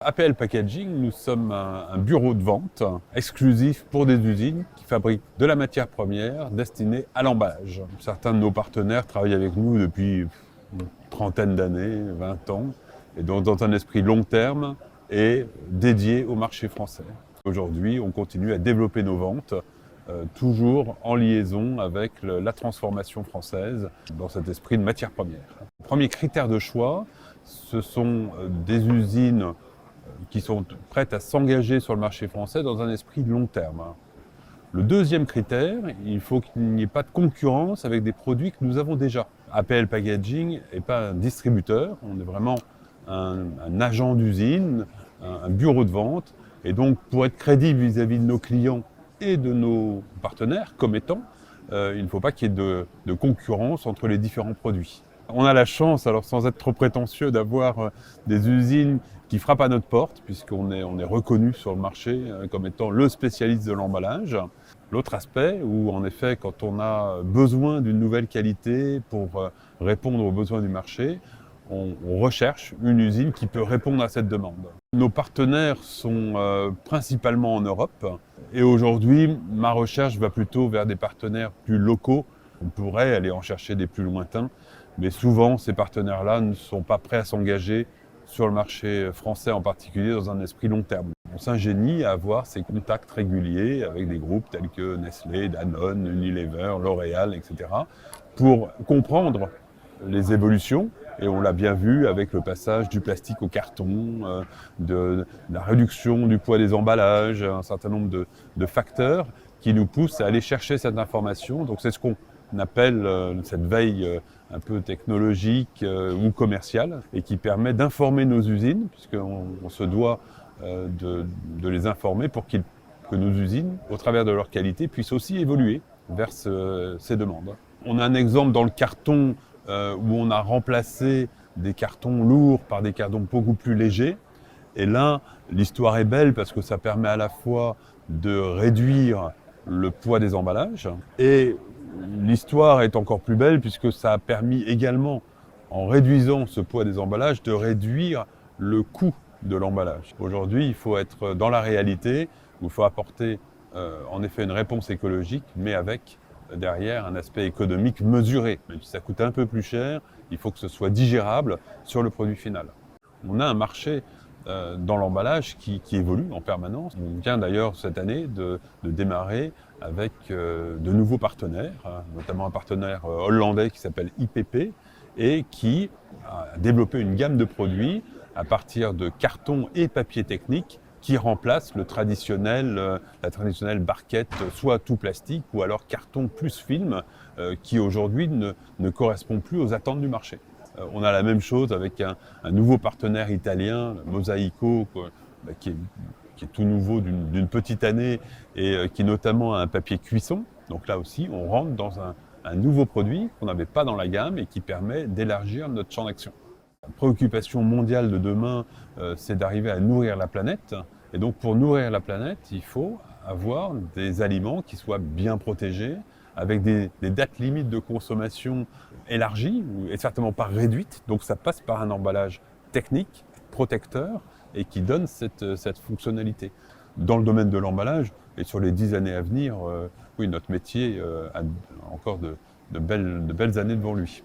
APL Packaging, nous sommes un bureau de vente exclusif pour des usines qui fabriquent de la matière première destinée à l'emballage. Certains de nos partenaires travaillent avec nous depuis une trentaine d'années, 20 ans, et donc dans un esprit long terme et dédié au marché français. Aujourd'hui, on continue à développer nos ventes, toujours en liaison avec la transformation française dans cet esprit de matière première. Le premier critère de choix, ce sont des usines qui sont prêtes à s'engager sur le marché français dans un esprit de long terme. Le deuxième critère, il faut qu'il n'y ait pas de concurrence avec des produits que nous avons déjà. APL Packaging n'est pas un distributeur, on est vraiment un agent d'usine, un bureau de vente. Et donc, pour être crédible vis-à-vis de nos clients et de nos partenaires comme étant, il ne faut pas qu'il y ait de concurrence entre les différents produits. On a la chance, alors sans être trop prétentieux, d'avoir des usines qui frappent à notre porte, puisqu'on est reconnu sur le marché comme étant le spécialiste de l'emballage. L'autre aspect, où en effet, quand on a besoin d'une nouvelle qualité pour répondre aux besoins du marché, on recherche une usine qui peut répondre à cette demande. Nos partenaires sont principalement en Europe, et aujourd'hui, ma recherche va plutôt vers des partenaires plus locaux. On pourrait aller en chercher des plus lointains, mais souvent, ces partenaires-là ne sont pas prêts à s'engager sur le marché français en particulier dans un esprit long terme. On s'ingénie à avoir ces contacts réguliers avec des groupes tels que Nestlé, Danone, Unilever, L'Oréal, etc. pour comprendre les évolutions. Et on l'a bien vu avec le passage du plastique au carton, de la réduction du poids des emballages, un certain nombre de facteurs qui nous poussent à aller chercher cette information. Donc c'est ce qu'on appelle cette veille un peu technologique ou commerciale et qui permet d'informer nos usines, puisqu'on se doit de les informer pour que nos usines, au travers de leur qualité, puissent aussi évoluer vers ces demandes. On a un exemple dans le carton où on a remplacé des cartons lourds par des cartons beaucoup plus légers. Et là, l'histoire est belle parce que ça permet à la fois de réduire le poids des emballages et l'histoire est encore plus belle puisque ça a permis également, en réduisant ce poids des emballages, de réduire le coût de l'emballage. Aujourd'hui, il faut être dans la réalité, où il faut apporter en effet une réponse écologique, mais avec derrière un aspect économique mesuré. Même si ça coûte un peu plus cher, il faut que ce soit digérable sur le produit final. On a un marché dans l'emballage qui évolue en permanence. On vient d'ailleurs cette année de démarrer avec de nouveaux partenaires, notamment un partenaire hollandais qui s'appelle IPP et qui a développé une gamme de produits à partir de carton et papier technique qui remplace la traditionnelle barquette, soit tout plastique ou alors carton plus film, qui aujourd'hui ne correspond plus aux attentes du marché. On a la même chose avec un nouveau partenaire italien, Mosaico, qui est tout nouveau d'une petite année et qui notamment a un papier cuisson. Donc là aussi, on rentre dans un nouveau produit qu'on n'avait pas dans la gamme et qui permet d'élargir notre champ d'action. La préoccupation mondiale de demain, c'est d'arriver à nourrir la planète. Et donc pour nourrir la planète, il faut avoir des aliments qui soient bien protégés, avec des dates limites de consommation élargies et certainement pas réduites. Donc ça passe par un emballage technique, protecteur et qui donne cette fonctionnalité. Dans le domaine de l'emballage et sur les 10 années à venir, oui, notre métier a encore de belles années devant lui.